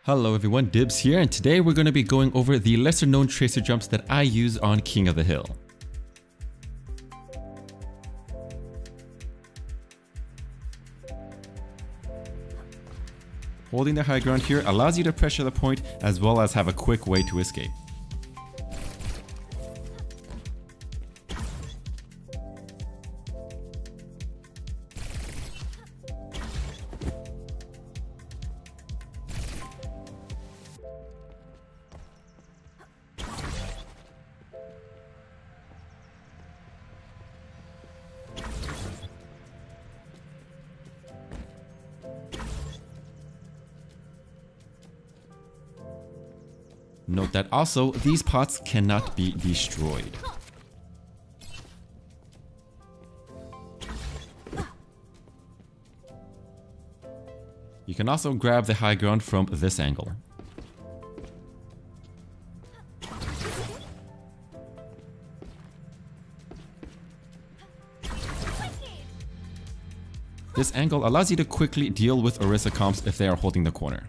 Hello everyone, Dibz here, and today we're going to be going over the lesser known tracer jumps that I use on King of the Hill. Holding the high ground here allows you to pressure the point as well as have a quick way to escape. Note that also, these pots cannot be destroyed. You can also grab the high ground from this angle. This angle allows you to quickly deal with AORUS comps if they are holding the corner.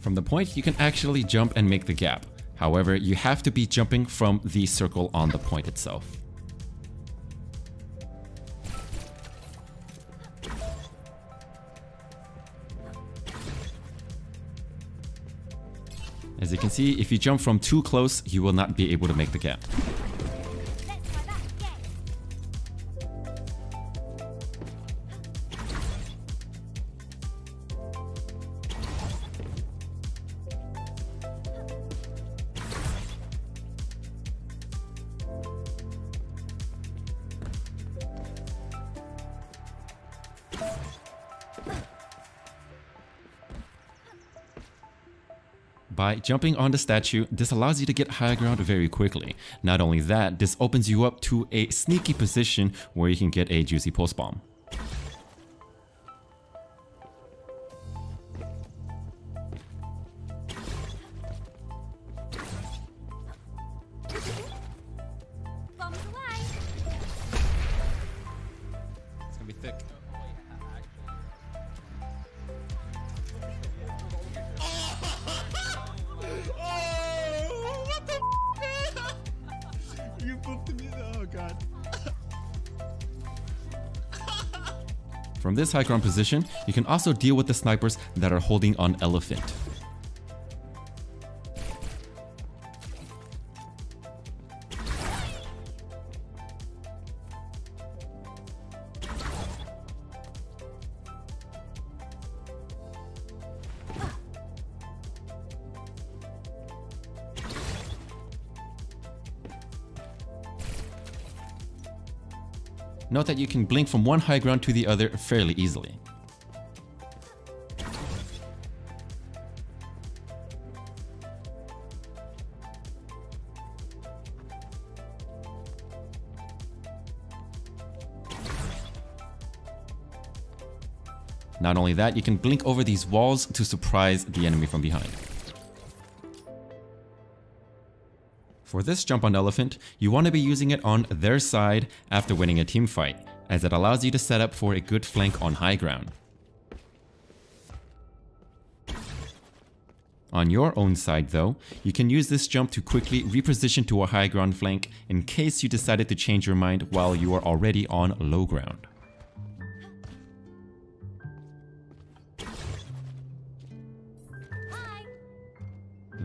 From the point, you can actually jump and make the gap. However, you have to be jumping from the circle on the point itself. As you can see, if you jump from too close, you will not be able to make the gap. By jumping on the statue, this allows you to get high ground very quickly. Not only that, this opens you up to a sneaky position where you can get a juicy post bomb. It's gonna be thick. Oh god. From this high ground position, you can also deal with the snipers that are holding on elephant. Note that you can blink from one high ground to the other fairly easily. Not only that, you can blink over these walls to surprise the enemy from behind. For this jump on elephant, you want to be using it on their side after winning a team fight, as it allows you to set up for a good flank on high ground. On your own side though, you can use this jump to quickly reposition to a high ground flank in case you decided to change your mind while you are already on low ground.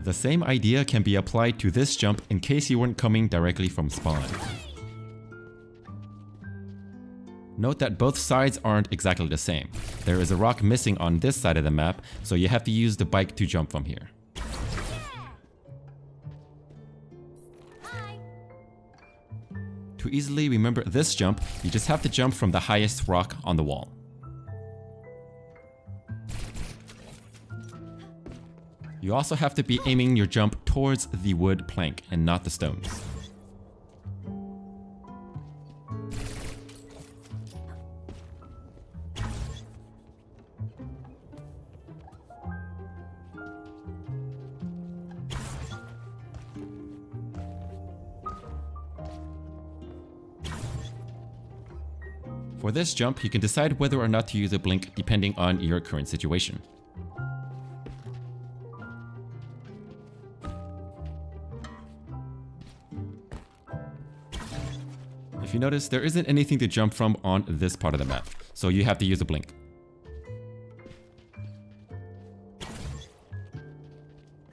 The same idea can be applied to this jump in case you weren't coming directly from spawn. Note that both sides aren't exactly the same. There is a rock missing on this side of the map, so you have to use the bike to jump from here. To easily remember this jump, you just have to jump from the highest rock on the wall. You also have to be aiming your jump towards the wood plank and not the stones. For this jump, you can decide whether or not to use a blink depending on your current situation. If you notice, there isn't anything to jump from on this part of the map, so you have to use a blink.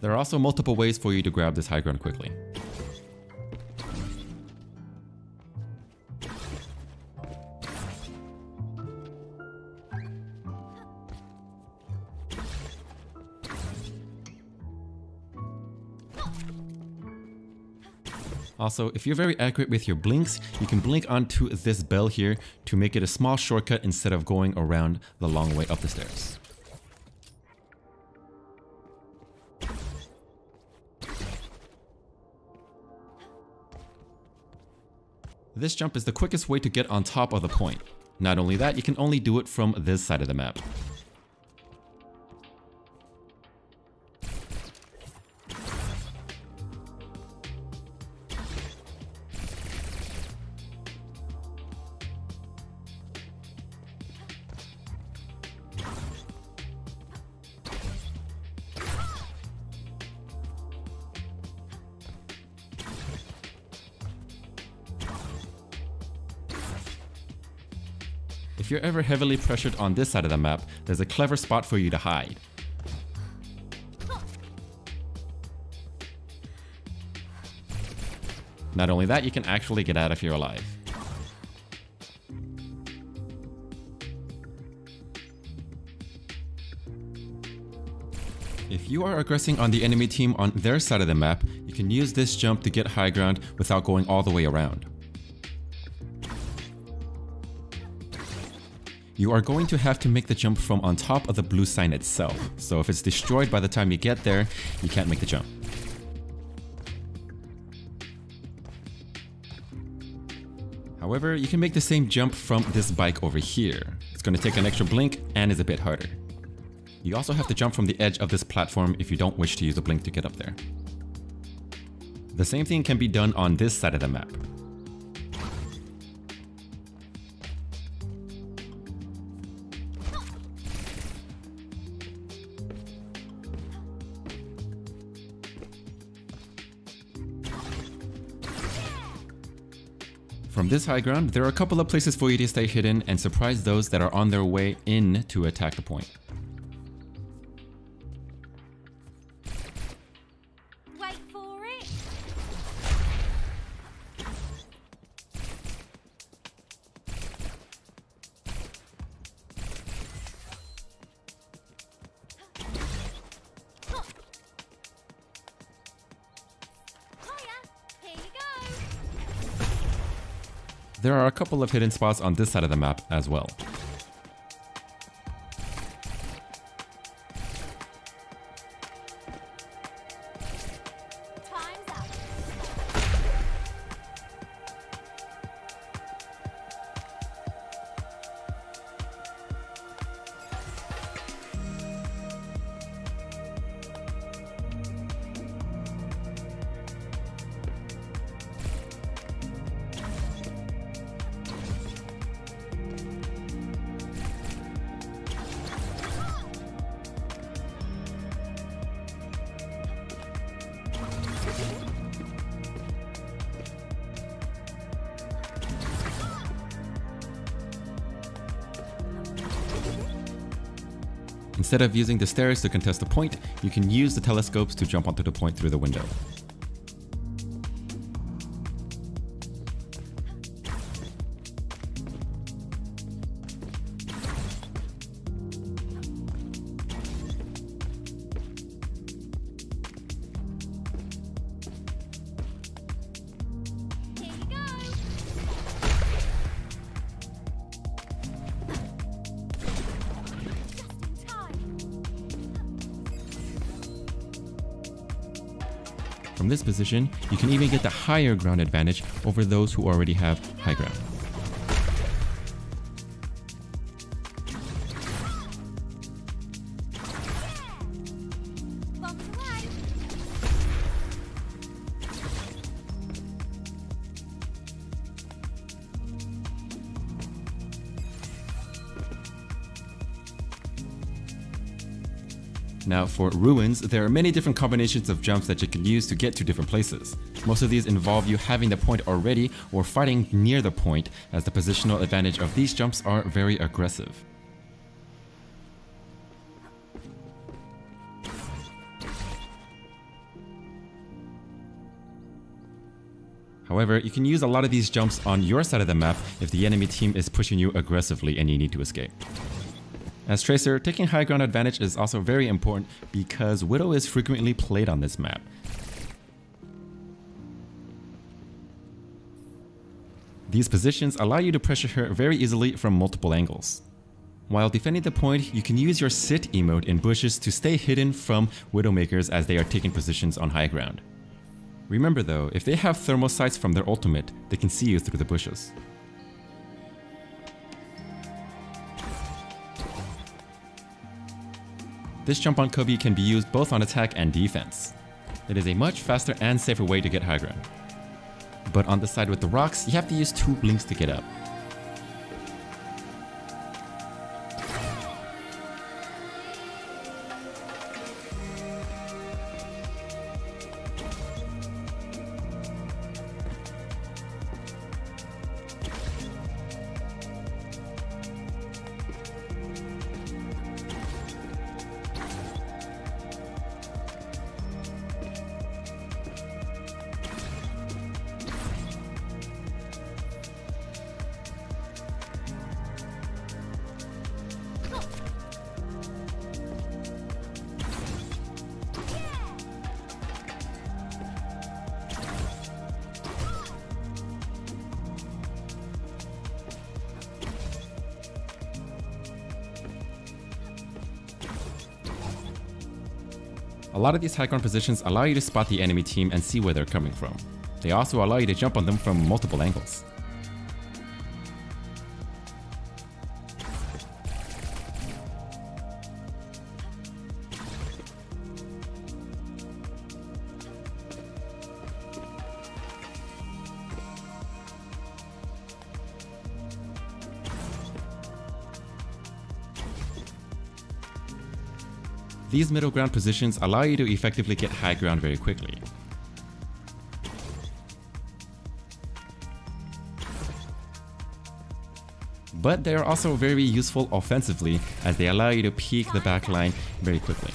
There are also multiple ways for you to grab this high ground quickly. Also, if you're very accurate with your blinks, you can blink onto this bell here to make it a small shortcut instead of going around the long way up the stairs. This jump is the quickest way to get on top of the point. Not only that, you can only do it from this side of the map. If you're ever heavily pressured on this side of the map, there's a clever spot for you to hide. Not only that, you can actually get out if you're alive. If you are aggressing on the enemy team on their side of the map, you can use this jump to get high ground without going all the way around. You are going to have to make the jump from on top of the blue sign itself, so if it's destroyed by the time you get there, you can't make the jump. However, you can make the same jump from this bike over here. It's going to take an extra blink and is a bit harder. You also have to jump from the edge of this platform if you don't wish to use a blink to get up there. The same thing can be done on this side of the map. From this high ground, there are a couple of places for you to stay hidden and surprise those that are on their way in to attack the point. Wait for it. Here you go. There are a couple of hidden spots on this side of the map as well. Time's up. Instead of using the stairs to contest the point, you can use the telescopes to jump onto the point through the window. Here you go. Just in time. From this position, you can even get the higher ground advantage over those who already have high ground. Bombs away. Now for ruins, there are many different combinations of jumps that you can use to get to different places. Most of these involve you having the point already or fighting near the point, as the positional advantage of these jumps are very aggressive. However, you can use a lot of these jumps on your side of the map if the enemy team is pushing you aggressively and you need to escape. As Tracer, taking high ground advantage is also very important because Widow is frequently played on this map. These positions allow you to pressure her very easily from multiple angles. While defending the point, you can use your sit emote in bushes to stay hidden from Widowmakers as they are taking positions on high ground. Remember though, if they have thermal sights from their ultimate, they can see you through the bushes. This jump on Kobe can be used both on attack and defense. It is a much faster and safer way to get high ground. But on the side with the rocks, you have to use 2 blinks to get up. A lot of these high ground positions allow you to spot the enemy team and see where they're coming from. They also allow you to jump on them from multiple angles. These middle ground positions allow you to effectively get high ground very quickly. But they are also very useful offensively as they allow you to peek the backline very quickly.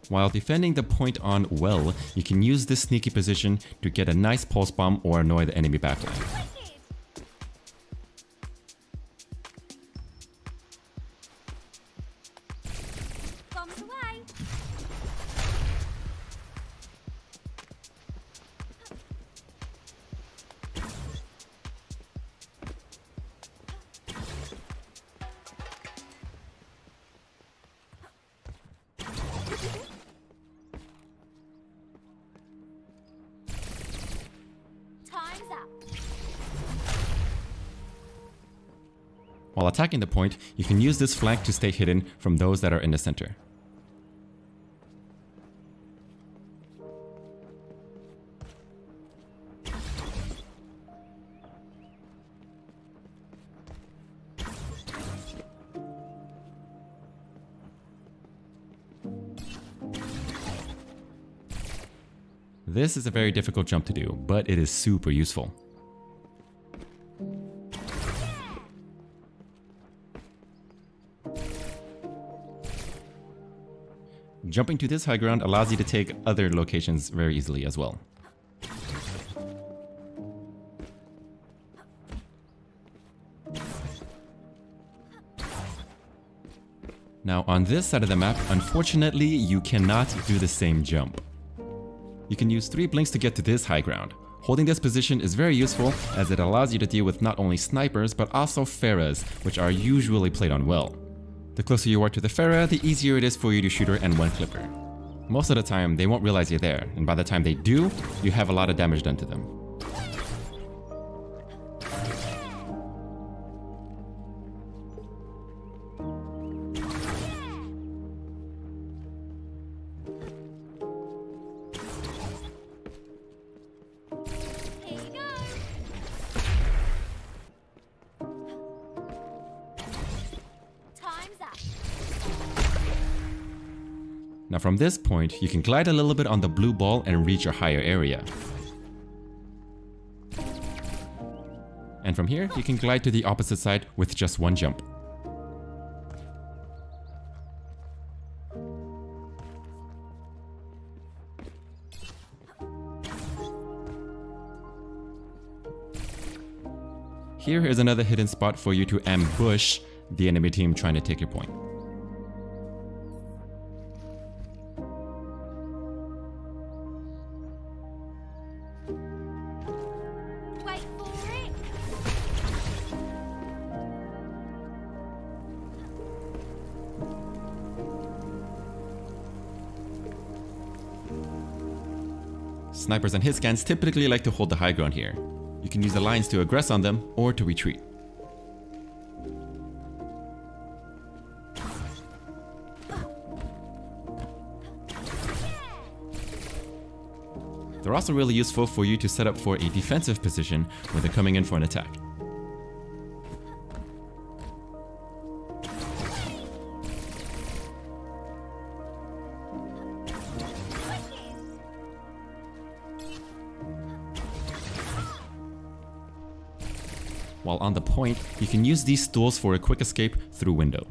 While defending the point on well, you can use this sneaky position to get a nice pulse bomb or annoy the enemy backline. Bombs away. Time's up. While attacking the point, you can use this flank to stay hidden from those that are in the center. This is a very difficult jump to do, but it is super useful. Jumping to this high ground allows you to take other locations very easily as well. Now on this side of the map, unfortunately, you cannot do the same jump. You can use 3 blinks to get to this high ground. Holding this position is very useful as it allows you to deal with not only snipers but also Pharahs, which are usually played on well. The closer you are to the Pharah, the easier it is for you to shoot her and one-clip her. Most of the time, they won't realize you're there, and by the time they do, you have a lot of damage done to them. Now from this point, you can glide a little bit on the blue ball and reach a higher area. And from here, you can glide to the opposite side with just one jump. Here is another hidden spot for you to ambush the enemy team trying to take your point. Wait for it. Snipers and hit scans typically like to hold the high ground here. You can use the lines to aggress on them or to retreat. They're also really useful for you to set up for a defensive position when they're coming in for an attack. While on the point, you can use these stools for a quick escape through window.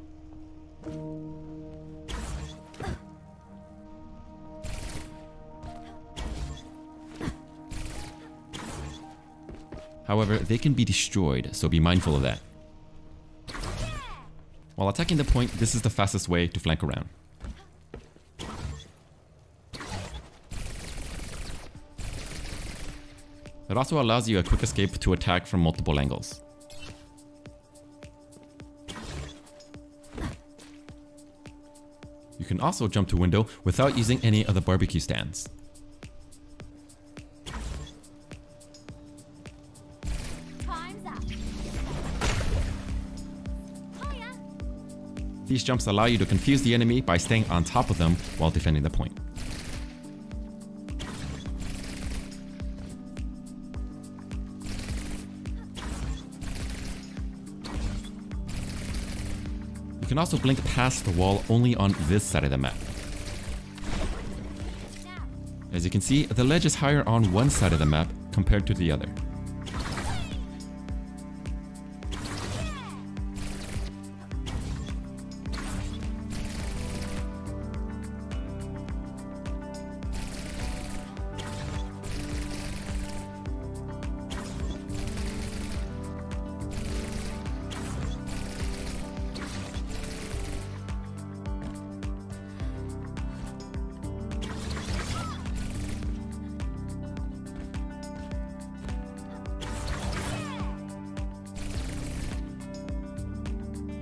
However, they can be destroyed, so be mindful of that. While attacking the point, this is the fastest way to flank around. It also allows you a quick escape to attack from multiple angles. You can also jump to window without using any of the barbecue stands. Time's up. Hiya. These jumps allow you to confuse the enemy by staying on top of them while defending the point. You can also blink past the wall only on this side of the map. As you can see, the ledge is higher on one side of the map compared to the other.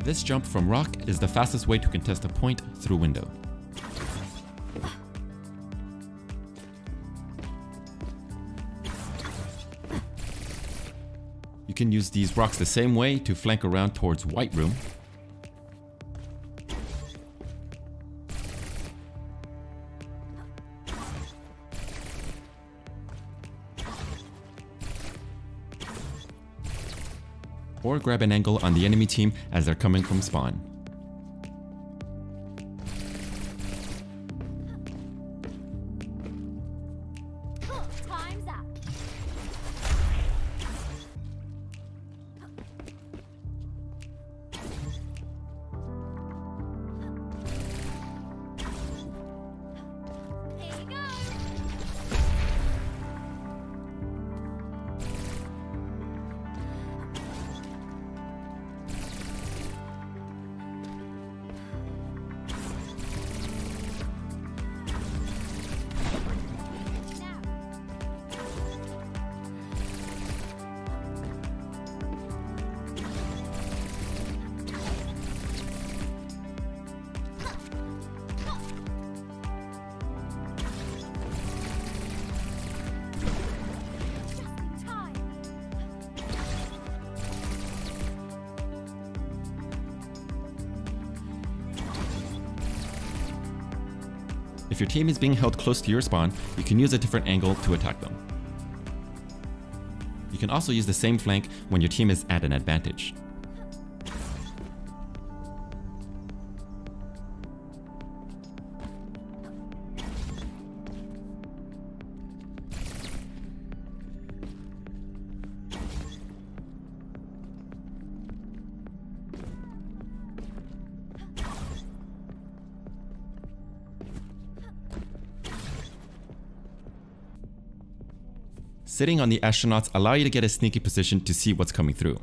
This jump from rock is the fastest way to contest a point through window. You can use these rocks the same way to flank around towards white room. Or grab an angle on the enemy team as they're coming from spawn. Time's up. Here you go. If your team is being held close to your spawn, you can use a different angle to attack them. You can also use the same flank when your team is at an advantage. Sitting on the astronauts allow you to get a sneaky position to see what's coming through.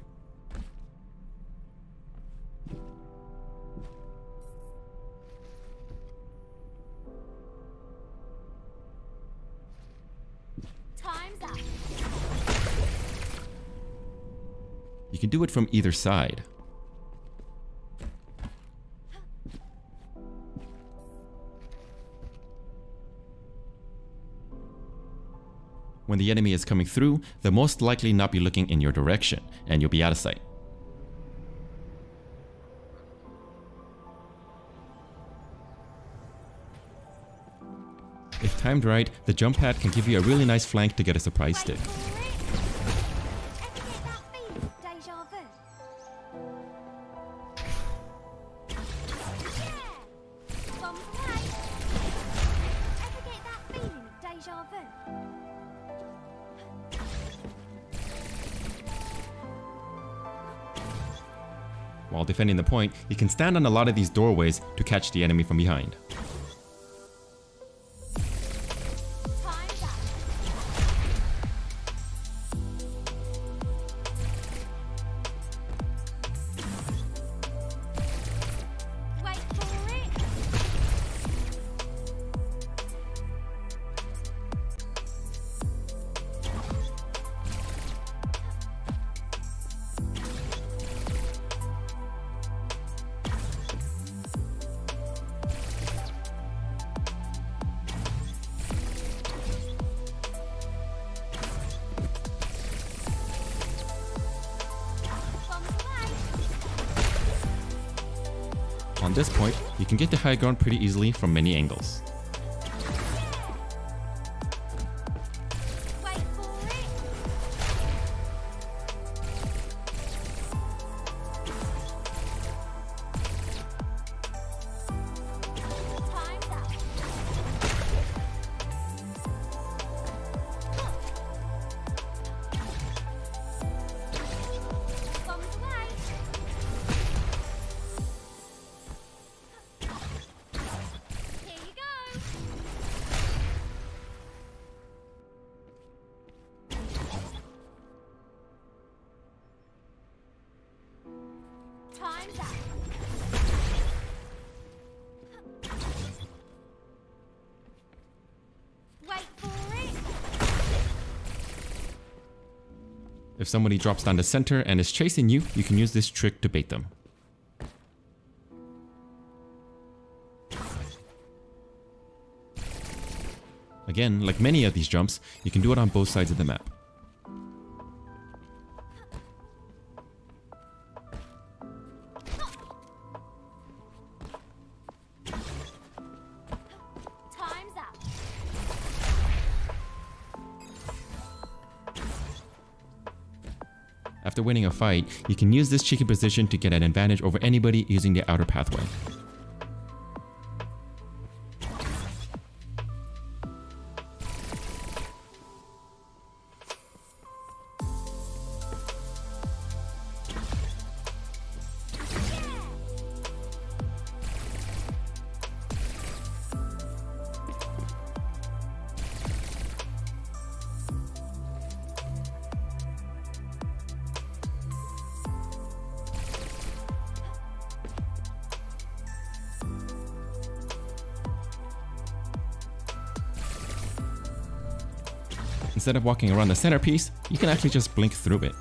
Time's up. You can do it from either side. When the enemy is coming through, they'll most likely not be looking in your direction, and you'll be out of sight. If timed right, the jump pad can give you a really nice flank to get a surprise stick. Wait for it. Ever get that feeling of deja vu? Yeah! Bombs away. Ever get that feeling of deja vu? While defending the point, you can stand on a lot of these doorways to catch the enemy from behind. Time's up. Wait for it. Bombs away. On this point, you can get the high ground pretty easily from many angles. Wait for it. Time's up. Bombs away. Here you go. Time's up. Wait for it. If somebody drops down the center and is chasing you, you can use this trick to bait them. Again, like many of these jumps, you can do it on both sides of the map. Time's up. After winning a fight, you can use this cheeky position to get an advantage over anybody using the outer pathway. Instead of walking around the centerpiece, you can actually just blink through it.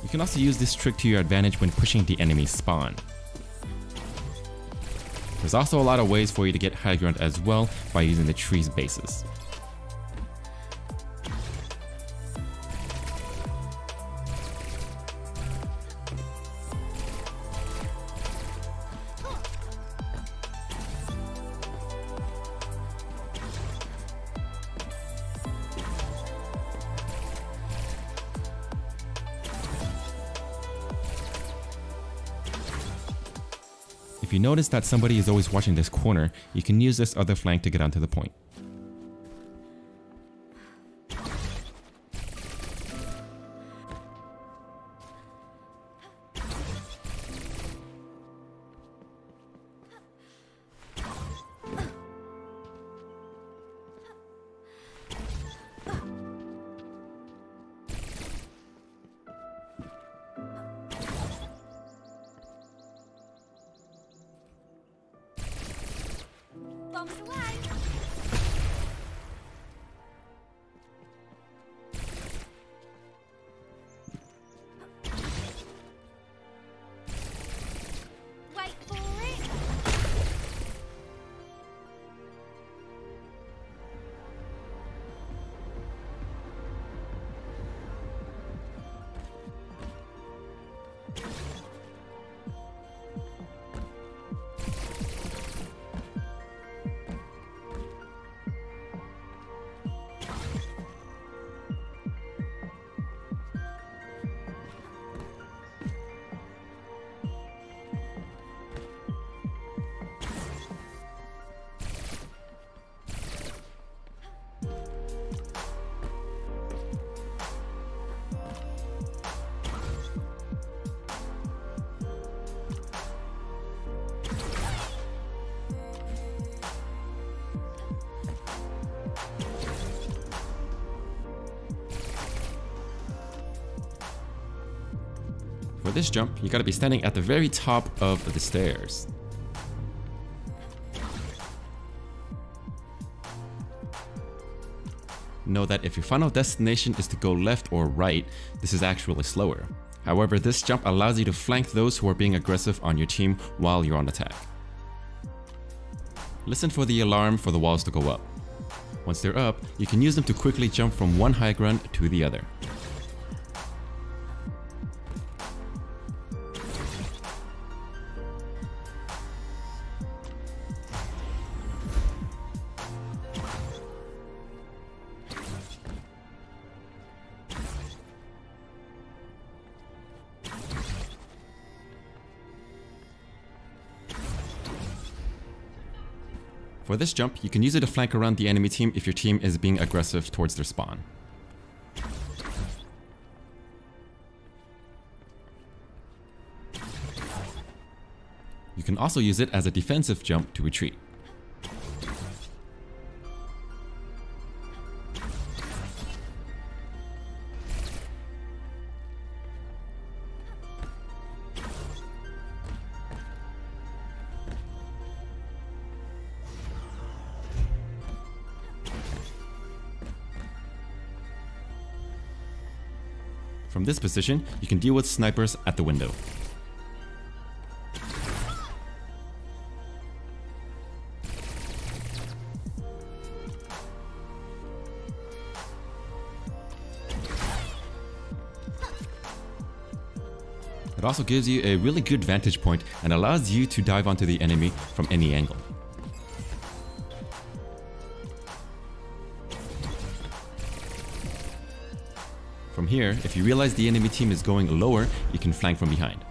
You can also use this trick to your advantage when pushing the enemy's spawn. There's also a lot of ways for you to get high ground as well by using the tree's bases. If you notice that somebody is always watching this corner, you can use this other flank to get onto the point. Bombs away. Wait for it. For this jump, you gotta be standing at the very top of the stairs. Know that if your final destination is to go left or right, this is actually slower. However, this jump allows you to flank those who are being aggressive on your team while you're on attack. Listen for the alarm for the walls to go up. Once they're up, you can use them to quickly jump from one high ground to the other. For this jump, you can use it to flank around the enemy team if your team is being aggressive towards their spawn. You can also use it as a defensive jump to retreat. From this position, you can deal with snipers at the window. It also gives you a really good vantage point and allows you to dive onto the enemy from any angle. From here, if you realize the enemy team is going lower, you can flank from behind.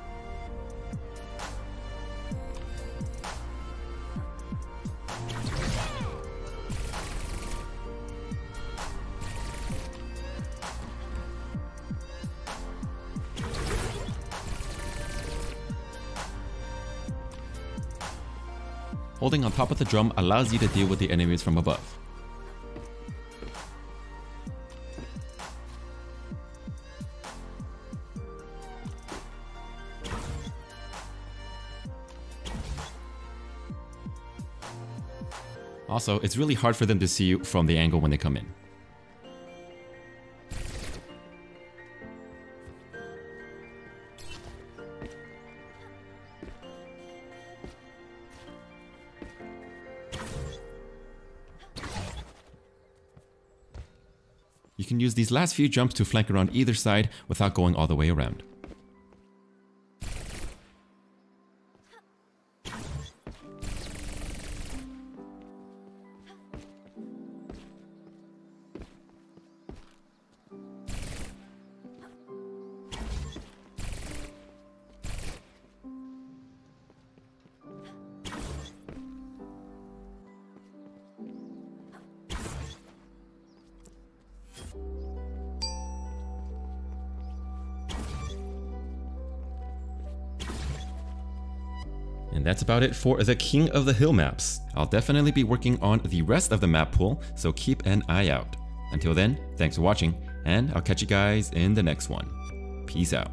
Holding on top of the drum allows you to deal with the enemies from above. Also, it's really hard for them to see you from the angle when they come in. You can use these last few jumps to flank around either side without going all the way around. And that's about it for the King of the Hill maps. I'll definitely be working on the rest of the map pool, so keep an eye out. Until then, thanks for watching, and I'll catch you guys in the next one. Peace out.